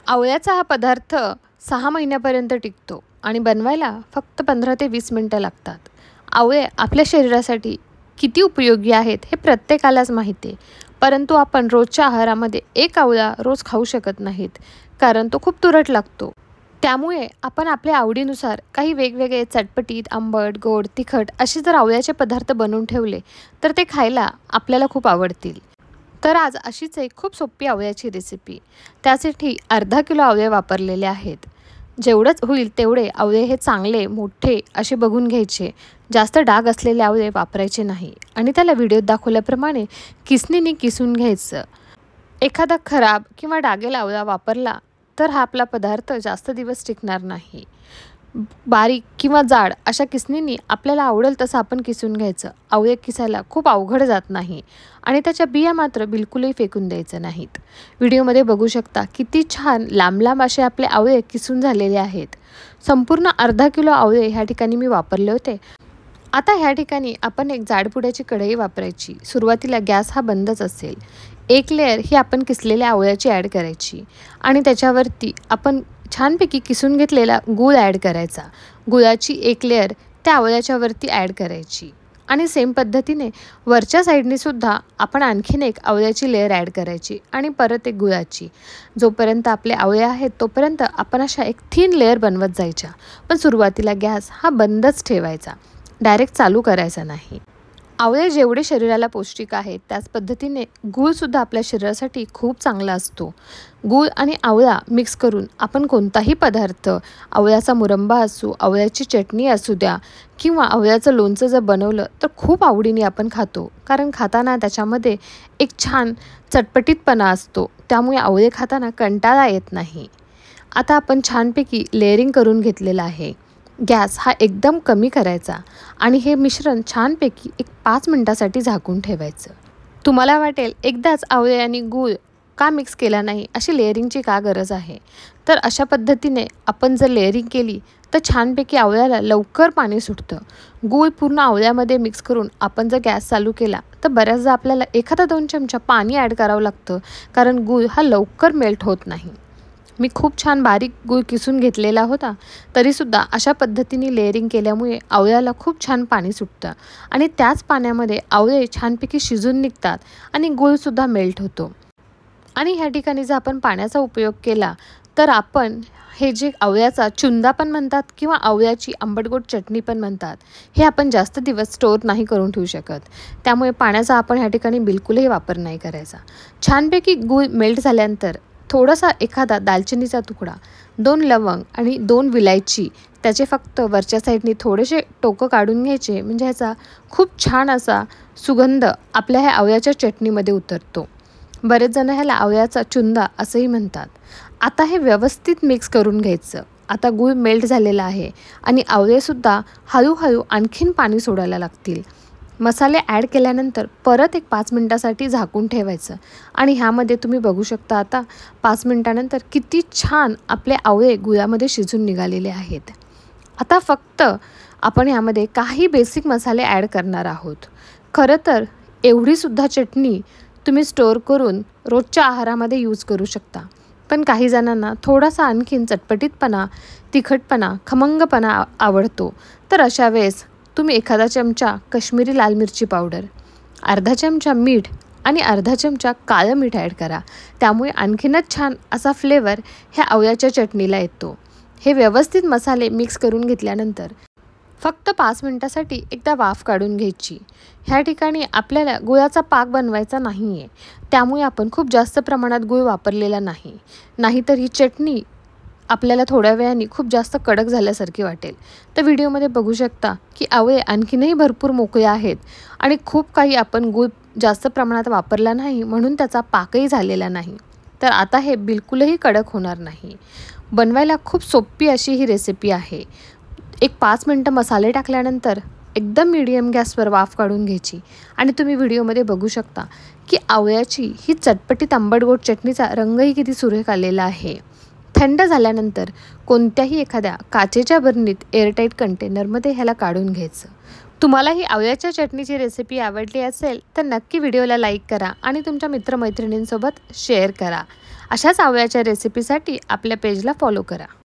आवळ्याचा हा पदार्थ 6 महिन्यापर्यंत टिकतो आणि बनवायला फक्त 15 ते 20 मिनिटं लागतात. आवळे आपल्या शरीरासाठी किती उपयोगी आहेत हे प्रत्येकालाच माहिती आहे. परंतु आपण रोजच्या आहारामध्ये एक आवळा रोज खाऊ शकत नाहीत, कारण तो खूप तुरट लागतो. त्यामुळे आपण आपल्या आवडीनुसार काही वेगवेगळे चटपटीत, आंबट, गोड, तिखट असे जर आवळ्याचे पदार्थ बनवून ठेवले, तर ते खायला आपल्याला खूप आवडतील. तर आज अशीच एक खूप सोपी आवळ्याची रेसिपी. त्यासाठी अर्धा किलो आवळे वापरलेले आहेत. जेवढंच होईल तेवढे आवळे हे चांगले मोठे असे बघून घ्यायचे. जास्त डाग असलेले आवळे वापरायचे नाही आणि त्याला व्हिडिओत दाखवल्याप्रमाणे किसणीने किसून घ्यायचं. एखादा खराब किंवा डागेला आवळा वापरला तर हा आपला पदार्थ जास्त दिवस टिकणार नाही. बारीक किंवा जाड अशा किसणीने आपल्याला आवडेल तसं आपण किसून घ्यायचं. आवळे किसायला खूप अवघड जात नाही आणि त्याच्या बिया मात्र बिलकुलही फेकून द्यायचं नाहीत. व्हिडिओमध्ये बघू शकता किती छान लांब लांब असे आपले आवळे किसून झालेले आहेत. संपूर्ण अर्धा किलो आवळे ह्या ठिकाणी मी वापरले होते. आता ह्या ठिकाणी आपण एक जाडपुड्याची कढई वापरायची. सुरुवातीला गॅस हा बंदच असेल. एक लेयर ही आपण किसलेल्या आवळ्याची ॲड करायची आणि त्याच्यावरती आपण छानपैकी किसून घेतलेला गूळ ॲड करायचा. गुळाची एक लेयर त्या आवळ्याच्या वरती ॲड करायची आणि सेम पद्धतीने वरच्या साईडने सुद्धा आपण आणखीन एक आवळ्याची लेयर ॲड करायची आणि परत एक गुळाची. जोपर्यंत आपले आवळे आहेत तोपर्यंत आपण अशा एक थिन लेयर बनवत जायच्या. पण सुरुवातीला गॅस हा बंदच ठेवायचा, डायरेक्ट चालू करायचा नाही. आवळे जेवढे शरीराला पौष्टिक आहेत त्याच पद्धतीने गूळसुद्धा आपल्या शरीरासाठी खूप चांगला असतो. गूळ आणि आवळा मिक्स करून आपण कोणताही पदार्थ, आवळ्याचा मुरंबा असू, आवळ्याची चटणी असू द्या किंवा आवळ्याचं लोणचं जर बनवलं तर खूप आवडीने आपण खातो, कारण खाताना त्याच्यामध्ये एक छान चटपटीतपणा असतो. त्यामुळे आवळे खाताना कंटाळा येत नाही. आता आपण छानपैकी लेअरिंग करून घेतलेलं आहे. गॅस हा एकदम कमी करायचा आणि हे मिश्रण छानपैकी एक 5 मिनिटासाठी झाकून ठेवायचं. तुम्हाला वाटेल एकदाच आवळे आणि गूळ का मिक्स केला नाही, अशी लेअरिंगची का गरज आहे? तर अशा पद्धतीने आपण जर लेअरिंग केली तर छानपैकी आवळ्याला लवकर पाणी सुटतं. गूळ पूर्ण आवळ्यामध्ये मिक्स करून आपण जर गॅस चालू केला तर बऱ्याचदा आपल्याला 1-2 चमचा पाणी ॲड करावं लागतं, कारण गूळ हा लवकर मेल्ट होत नाही. मी खूप छान बारीक गूळ किसून घेतलेला होता, तरीसुद्धा अशा पद्धतीने लेअरिंग केल्यामुळे आवळ्याला खूप छान पाणी सुटतं आणि त्याच पाण्यामध्ये आवळे छानपैकी शिजून निघतात आणि गूळसुद्धा मेल्ट होतो. आणि ह्या ठिकाणी जर आपण पाण्याचा उपयोग केला तर आपण हे जे आवळ्याचा चुंदा पण म्हणतात किंवा आवळ्याची आंबटगोड चटणी पण म्हणतात, हे आपण जास्त दिवस स्टोअर नाही करून ठेवू शकत. त्यामुळे पाण्याचा आपण ह्या ठिकाणी बिलकुलही वापर नाही करायचा. छानपैकी गूळ मेल्ट झाल्यानंतर थोडासा एखादा दालचिनीचा तुकडा, 2 लवंग आणि 2 विलायची, त्याचे फक्त वरच्या साईडने थोडेसे टोकं काढून घ्यायचे, म्हणजे ह्याचा खूप छान असा सुगंध आपल्या ह्या आवळ्याच्या चटणीमध्ये उतरतो. बरेच जण ह्याला आवळ्याचा चुंदा असंही म्हणतात. आता हे व्यवस्थित मिक्स करून घ्यायचं. आता गूळ मेल्ट झालेला आहे आणि आवळेसुद्धा हळूहळू आणखीन पाणी सोडायला लागतील. मसाले ॲड केल्यानंतर परत एक 5 मिनिटासाठी झाकून ठेवायचं आणि ह्यामध्ये तुम्ही बघू शकता आता 5 मिनिटानंतर किती छान आपले आवळे गुळामध्ये शिजून निघालेले आहेत. आता फक्त आपण ह्यामध्ये काही बेसिक मसाले ॲड करणार आहोत. खरं तर एवढीसुद्धा चटणी तुम्ही स्टोअर करून रोजच्या आहारामध्ये यूज करू शकता. पण काही जणांना थोडासा आणखीन चटपटीतपणा, तिखटपणा, खमंगपणा आवडतो, तर अशा वेळेस तुम्ही एखादा चमचा काश्मीरी लाल मिरची पावडर, अर्धा चमचा मीठ आणि अर्धा चमचा काळं मीठ ॲड करा. त्यामुळे आणखीनच छान असा फ्लेवर ह्या आवळ्याच्या चटणीला येतो. हे व्यवस्थित मसाले मिक्स करून घेतल्यानंतर फक्त 5 मिनिटासाठी एकदा वाफ काढून घ्यायची. ह्या ठिकाणी आपल्याला गुळाचा पाक बनवायचा नाही आहे, त्यामुळे आपण खूप जास्त प्रमाणात गूळ वापरलेला नाही. नाहीतर ही चटणी आपल्याला थोड्या वेळाने खूप जास्त कडक झाल्यासारखी वाटेल. तर व्हिडिओमध्ये बघू शकता की आवळे आणखीनही भरपूर मोकळे आहेत आणि खूप काही आपण गूळ जास्त प्रमाणात वापरला नाही, म्हणून त्याचा पाकही झालेला नाही. तर आता हे बिलकुलही कडक होणार नाही. बनवायला खूप सोपी अशी ही रेसिपी आहे. एक 5 मिनिटं मसाले टाकल्यानंतर एकदम मीडियम गॅसवर वाफ काढून घ्यायची आणि तुम्ही व्हिडिओमध्ये बघू शकता की आवळ्याची ही चटपटीत आंबटगोड चटणीचा रंगही किती सुरेख आलेला आहे. थंड झाल्यानंतर कोणत्याही एखाद्या काचेच्या बरणीत एअरटाईट कंटेनरमध्ये ह्याला काढून घ्यायचं. तुम्हाला ही आवळ्याच्या चटणीची रेसिपी आवडली असेल तर नक्की व्हिडिओला लाईक करा आणि तुमच्या मित्रमैत्रिणींसोबत शेअर करा. अशाच आवळ्याच्या रेसिपीसाठी आपल्या पेजला फॉलो करा.